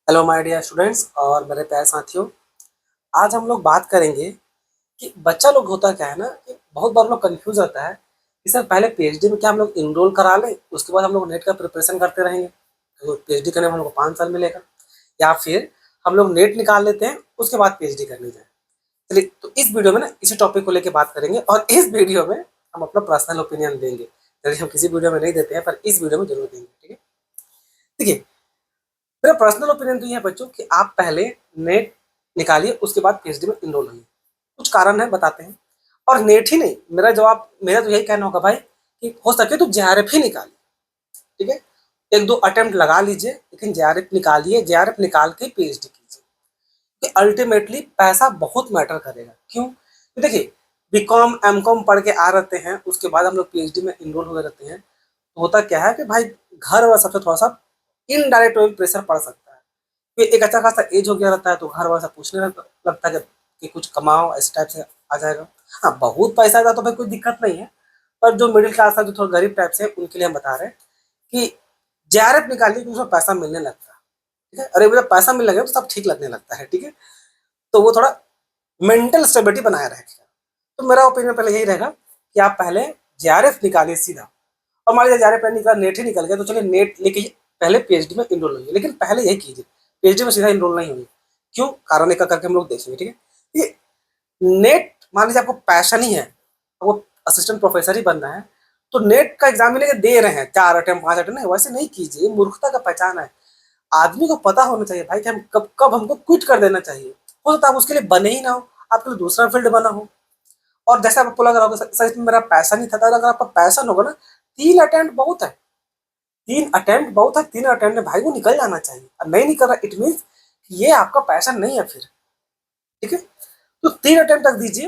Hello my dear students और मेरे प्यारे साथियों। आज हम लोग बात करेंगे कि बच्चा लोग होता क्या है ना कि बहुत बार लोग कंफ्यूज होता है कि सर पहले पीएचडी में क्या हम लोग इनरोल करा लें, उसके बाद हम लोग नेट का प्रिपरेशन करते रहेंगे तो पीएचडी करने में हम लोग को 5 साल मिलेगा, या फिर हम लोग नेट निकाल लेते हैं उसके बाद पीएचडी करने जाए। चलिए, तो इस वीडियो में ना इसी टॉपिक को लेकर बात करेंगे और इस वीडियो में हम अपना पर्सनल ओपिनियन देंगे। चलिए, हम किसी वीडियो में नहीं देते हैं पर इस वीडियो में जरूर देंगे। ठीक है, देखिए, मेरा पर्सनल ओपिनियन तो ये है बच्चों कि आप पहले नेट निकालिए, उसके बाद पीएचडी में इनरोल होइए। कुछ कारण है, बताते हैं। और नेट ही नहीं, मेरा तो यही कहना होगा भाई कि हो सके तो जेआरएफ ही निकालिए। ठीक है, एक दो अटेम्प्ट लगा लीजिए लेकिन जेआरएफ निकालिए, जेआरएफ निकाल के पीएचडी कीजिए कि अल्टीमेटली पैसा बहुत मैटर करेगा। क्यों? तो देखिए, बीकॉम एमकॉम पढ़ के आ रहते हैं, उसके बाद हम लोग पीएचडी में इनरोल हो रहते हैं, तो होता क्या है कि भाई घर वाला सबसे थोड़ा सा इनडायरेक्ट वे में प्रेशर पड़ सकता है। कि एक अच्छा खासा एज हो गया रहता है तो घर वाला सब पूछने लगता है कि कुछ कमाओ, इस टाइप से आ जाएगा। हाँ, बहुत पैसा आएगा तो भाई कोई दिक्कत नहीं है, पर जो मिडिल क्लास है, जो थोड़ा गरीब टाइप से है, उनके लिए हम बता रहे हैं कि जेआरएफ निकालिए कि उसमें पैसा मिलने लगता है। ठीक है, अरे जब पैसा मिलने लगेगा तो सब ठीक लगने लगता है। ठीक है, तो वो थोड़ा मेंटल स्टेबिलिटी बनाए रखेगा। तो मेरा ओपिनियन पहले यही रहेगा कि आप पहले जेआरएफ निकालिए सीधा। और मान लीजिए जेआरएफ नहीं निकाल, नेट ही निकल गया, तो चलिए नेट लेके पहले पीएचडी में इनरोल होइए, लेकिन पहले यही कीजिए, पीएचडी में सीधा इनरोल नहीं होइए। क्यों? कारण एक करके हम लोग देखेंगे। ठीक है, ये नेट, मान लीजिए आपको पैशन ही है, वो असिस्टेंट प्रोफेसर ही बनना है, तो नेट का एग्जाम लेके दे रहे हैं 4 अटेम्प्ट 5 अटेम्प्ट, नहीं वैसे नहीं कीजिए, मूर्खता का पहचान है। आदमी को पता होना चाहिए भाई कि हम कब कब हमको क्विट कर देना चाहिए। हो सकता है आप उसके लिए बने ही ना हो, आपके लिए दूसरा फील्ड बना हो। और जैसे आपको लग रहा होगा सर इसमें मेरा पैसा नहीं था, तो अगर आपका पैसा होगा ना, 3 अटेम्प्ट बहुत है। 3 अटेम्प्ट बहुत है, 3 अटेम्प्ट में भाई को निकल जाना चाहिए। और नहीं निकल रहा, इट मीन्स ये आपका पैसा नहीं है फिर। ठीक है, तो 3 अटेम्प्ट तक दीजिए।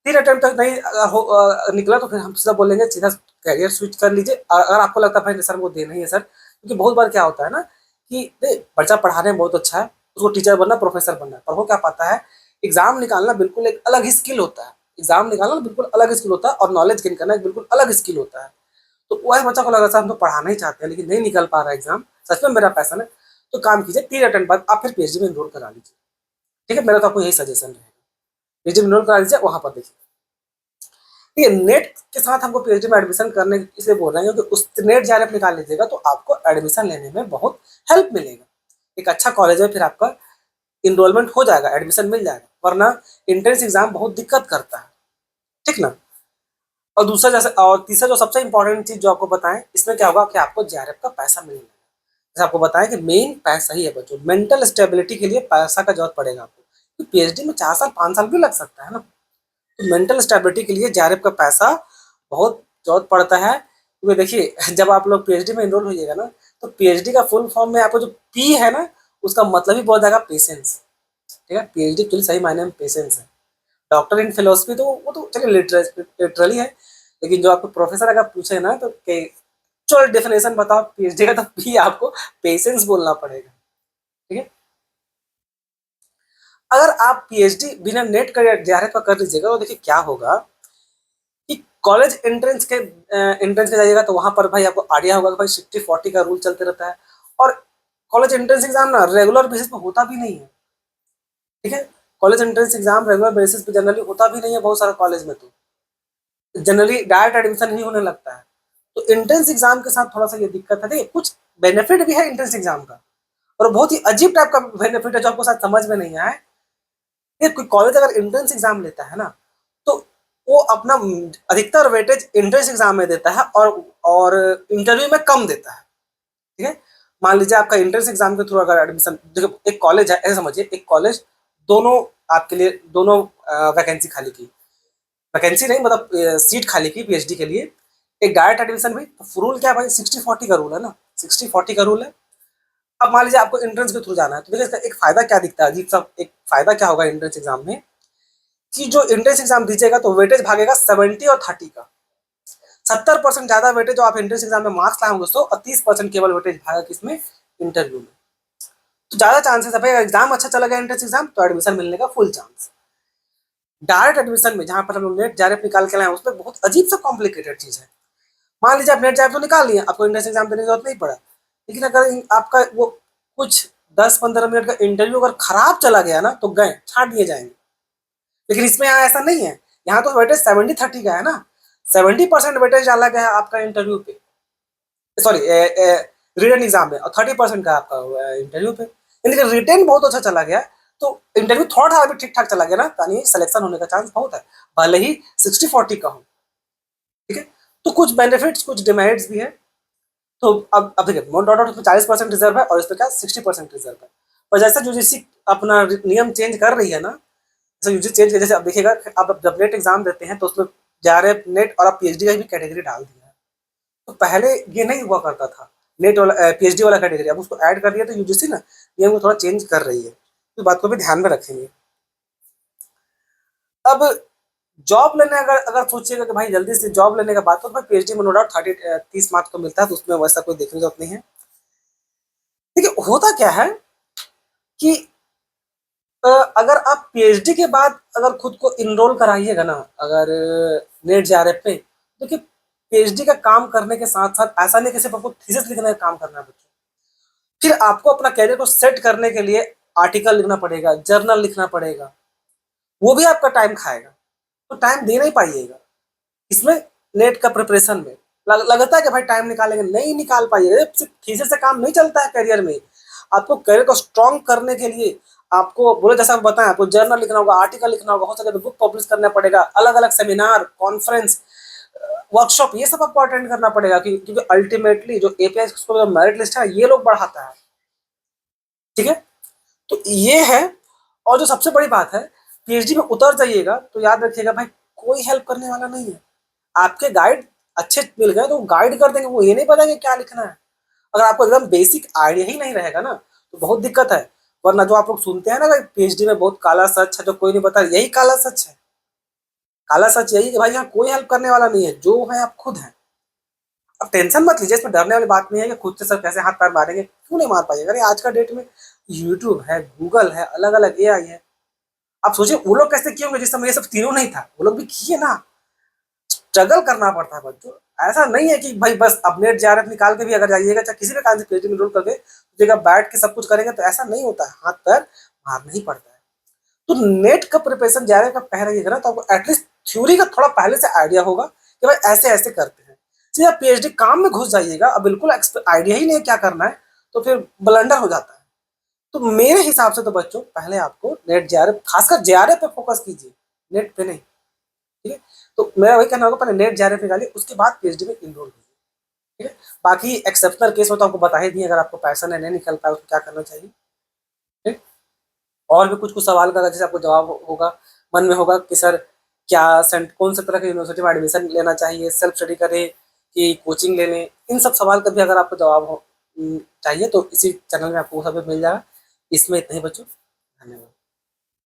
3 अटेम्प्ट तक नहीं निकला तो फिर हम सीधा बोलेंगे सीधा करियर स्विच कर लीजिए। अगर आपको लगता है भाई सर वो देना ही है सर, क्योंकि बहुत बार क्या होता है ना कि बच्चा पढ़ाने में बहुत अच्छा है, उसको टीचर बनना, प्रोफेसर बनना है, पर वो क्या पाता है, एग्जाम निकालना बिल्कुल एक अलग ही स्किल होता है। एग्जाम निकालना बिल्कुल अलग स्किल होता है और नॉलेज गेन करना एक बिल्कुल अलग स्किल होता है। तो वही बच्चा को लगा सर हम तो पढ़ाना ही चाहते हैं लेकिन नहीं निकल पा रहा एग्जाम, सच में मेरा पैसा है, तो काम कीजिए 3 अटेम्प्ट बाद आप फिर पीएचडी में इनरोल करा लीजिए। ठीक है, मेरा तो आपको यही सजेशन रहेगा, पीएचडी में इनरोल करा लीजिए, वहां पर देखिए। ठीक है, नेट के साथ हमको पीएचडी में एडमिशन करने इसलिए बोल रहे हैं क्योंकि उस नेट जेआरएफ निकाल लीजिएगा तो आपको एडमिशन लेने में बहुत हेल्प मिलेगा। एक अच्छा कॉलेज है, फिर आपका इनरोलमेंट हो जाएगा, एडमिशन मिल जाएगा, वरना एंट्रेंस एग्जाम बहुत दिक्कत करता है। ठीक ना। और दूसरा जैसे, और तीसरा जो सबसे इंपॉर्टेंट चीज जो आपको बताएं, इसमें क्या होगा कि आपको जेआरएफ का पैसा मिलेगा। जैसे आपको बताएं कि मेन पैसा ही है बच्चों, मेंटल स्टेबिलिटी के लिए पैसा का जरूरत पड़ेगा आपको, तो पीएचडी में 4 साल 5 साल भी लग सकता है ना। तो मेंटल स्टेबिलिटी के लिए जेआरएफ का पैसा बहुत जरूरत पड़ता है, क्योंकि देखिए जब आप लोग पीएचडी में इनरोल होइएगा ना, तो पीएचडी का फुल फॉर्म में आपको जो पी है ना, उसका मतलब ही बहुत जाएगा पेशेंस। ठीक है, पीएचडी एक्चुअली सही मायने में पेशेंस है। डॉक्टर इन फिलोसफी तो वो तो चलिए लिटरली है, लेकिन जो आपको प्रोफेसर अगर पूछे ना तो एक्चुअल डेफिनेशन बताओ पीएचडी का, तो पी आपको पेशेंस बोलना पड़ेगा। ठीक है, अगर आप पीएचडी बिना नेट का जेआरएफ का कर लीजिएगा तो देखिए क्या होगा कि कॉलेज एंट्रेंस के जाइएगा तो वहां पर भाई आपको आइडिया होगा कि भाई 60-40 का रूल चलते रहता है। और कॉलेज एंट्रेंस एग्जाम ना रेगुलर बेसिस पे होता भी नहीं है। ठीक है, college entrance exam regular basis पे जनरली होता भी नहीं है, बहुत सारे कॉलेज में तो जनरली डायरेक्ट एडमिशन ही होने लगता है। तो एंट्रेंस एग्जाम के साथ थोड़ा सा ये दिक्कत है। देखिए, कुछ बेनिफिट भी है एंट्रेंस एग्जाम का, और बहुत ही अजीब टाइप का बेनिफिट है जो आपको शायद समझ में नहीं आए। ये कोई कॉलेज अगर एंट्रेंस एग्जाम लेता है ना, तो वो अपना अधिकतर वेटेज एंट्रेंस एग्जाम में देता है और इंटरव्यू में कम देता है। ठीक है, मान लीजिए आपका एंट्रेंस एग्जाम के थ्रू अगर एडमिशन, देखो एक कॉलेज है, ऐसे समझिए एक कॉलेज दोनों आपके लिए दोनों वैकेंसी खाली की, वैकेंसी नहीं मतलब सीट खाली की पीएचडी के लिए, एक डायरेक्ट एडमिशन भी, तो रूल क्या है भाई, 60-40 का रूल है ना, 60-40 का रूल है। अब मान लीजिए आपको एंट्रेंस के थ्रू जाना है, तो देखिए इसका एक फायदा क्या दिखता है अजीब सा, एक फायदा क्या होगा एंट्रेंस एग्जाम में कि जो एंट्रेंस एग्जाम दीजिएगा तो वेटेज भागेगा 70 और 30 का। 70% ज्यादा वेटेज जो आप एंट्रेंस एग्जाम में मार्क्स लाएंगे दोस्तों, और 30% केवल वेटेज भागेगा किसमें, इंटरव्यू में। तो ज्यादा चांसेस है भाई, एग्जाम अच्छा चला गया एंट्रेंस एग्जाम तो एडमिशन मिलने का फुल चांस। डायरेक्ट एडमिशन में जहां पर हम लोग नेट जेआरएफ निकाल के लाए, उसमें बहुत अजीब सा कॉम्प्लिकेटेड चीज है। मान लीजिए आप नेट जेआरएफ तो निकाल लिए, आपको एंट्रेंस एग्जाम देने की जरूरत नहीं पड़ा, लेकिन अगर आपका वो कुछ 10-15 मिनट का इंटरव्यू अगर खराब चला गया ना तो गए, छांट दिए जाएंगे। लेकिन इसमें यहाँ ऐसा नहीं है। यहाँ तो वेटेज 70-30 का है ना, 70% वेटेज डाला गया है आपका इंटरव्यू पे, सॉरी रिटन एग्जाम में, और 30% का आपका इंटरव्यू पे। लेकिन रिटन बहुत अच्छा चला गया तो इंटरव्यू थोड़ा सा भी ठीक ठाक चला गया ना, यानी सिलेक्शन होने का चांस बहुत है, भले ही 60-40 का हो। ठीक है, तो कुछ बेनिफिट्स कुछ डिमेरिट्स भी है। तो अब देखिए, नो डाउट उसमें 40% रिजर्व है और इस पर क्या 60% रिजर्व है। पर जैसे यूजीसी अपना नियम चेंज कर रही है ना, जैसे यूजीसी चेंज, जैसे अब देखिएगा, अब जब नेट एग्जाम देते हैं तो उसमें जेआरएफ नेट और अब पीएचडी का भी कैटेगरी डाल दिया है। तो पहले ये नहीं हुआ करता था, नेट वाला पीएचडी वाला कैटेगरी, अब उसको ऐड कर दिया। तो यूजीसी ना नियम को थोड़ा चेंज कर रही है, तो बात को भी ध्यान में रखेंगे। अब जॉब लेने अगर अगर सोचिएगा कि भाई जल्दी से जॉब लेने का बात, तो भाई पीएचडी में नो डाउट 30 मार्क्स तो मिलता है, तो उसमें वैसा कोई देखने की जरूरत नहीं है। देखिए होता क्या है कि अगर आप पीएचडी के बाद अगर खुद को इनरोल कराइएगा ना, अगर नेट जेआरएफ पे, देखिए पीएचडी का काम करने के साथ साथ ऐसा नहीं कि सिर्फ आपको थीसिस लिखने का काम करना है बच्चों, फिर आपको अपना कैरियर को सेट करने के लिए आर्टिकल लिखना पड़ेगा, जर्नल लिखना पड़ेगा, वो भी आपका टाइम खाएगा, तो टाइम दे नहीं पाइएगा इसमें। नेट का प्रिपरेशन में लगता है कि भाई टाइम निकालेंगे, नहीं निकाल पाइएगा। सिर्फ थीसिस से काम नहीं चलता है करियर में। आपको करियर को स्ट्रॉन्ग करने के लिए आपको बोले, जैसा आप बताएं, आपको जर्नल लिखना होगा, आर्टिकल लिखना होगा, हो सके तो बुक पब्लिश करना पड़ेगा, अलग अलग सेमिनार, कॉन्फ्रेंस, वर्कशॉप, ये सब आपको अटेंड करना पड़ेगा, क्योंकि अल्टीमेटली जो एपीआई जो मेरिट लिस्ट है ये लोग बढ़ाता है। ठीक है, तो ये है। और जो सबसे बड़ी बात है, पीएचडी में उतर जाइएगा तो याद रखिएगा भाई, कोई हेल्प करने वाला नहीं है। आपके गाइड अच्छे मिल गए तो गाइड कर देंगे, वो ये नहीं बताएंगे क्या लिखना है। अगर आपको एकदम बेसिक आइडिया ही नहीं रहेगा ना तो बहुत दिक्कत है। वरना जो आप लोग सुनते हैं ना कि पीएचडी में बहुत काला सच है जो कोई नहीं बता, यही काला सच है। काला सच यही कि भाई यहाँ कोई हेल्प करने वाला नहीं है, जो है आप खुद हैं। अब टेंशन मत लीजिए, इसमें डरने वाली बात नहीं है कि खुद से सब कैसे हाथ पैर मारेंगे, क्यों नहीं मार पाएंगे। अरे आज का डेट में यूट्यूब है, गूगल है, अलग अलग एआई है। आप सोचिए वो लोग कैसे किए होंगे जिस समय ये सब तीनों नहीं था, वो लोग भी किए ना। स्ट्रगल करना पड़ता है बच्चों। ऐसा नहीं है कि भाई बस अब नेट जेआरएफ निकाल के भी अगर जाइएगा, चाहे किसी भी काम से पीएचडी में एनरोल करके जगह बैठ के सब कुछ करेंगे, तो ऐसा नहीं होता है, हाथ पैर मारना ही पड़ता है। तो नेट का प्रिपरेशन जेआरएफ का पहले रहिएगा ना, तो आपको एटलीस्ट थ्योरी का थोड़ा पहले से आइडिया होगा कि भाई ऐसे ऐसे करते हैं। सीधा पीएचडी काम में घुस जाइएगा, अब बिल्कुल आइडिया ही नहीं है क्या करना है, तो फिर ब्लंडर हो जाता है। तो मेरे हिसाब से तो बच्चों पहले आपको नेट जेआरएफ, खासकर जेआरएफ पे फोकस कीजिए, नेट पे नहीं। ठीक है, तो मेरा वही कहना होगा, पहले नेट जेआरएफ निकालिए, उसके बाद पीएचडी में इनरोल कीजिए। ठीक है, बाकी एक्सेप्शनल केस में तो आपको बता ही दिए, अगर आपको पैसा नहीं निकल पाए उसको क्या करना चाहिए। ठीक, और भी कुछ कुछ सवाल का जैसे आपको जवाब होगा, मन में होगा कि सर क्या सेंट कौन सा तरह की यूनिवर्सिटी में एडमिशन लेना चाहिए, सेल्फ स्टडी करें कि कोचिंग ले लें, इन सब सवाल का भी अगर आपको जवाब चाहिए तो इसी चैनल में आपको वो सब मिल जाएगा। इसमें इतना ही बच्चों, धन्यवाद।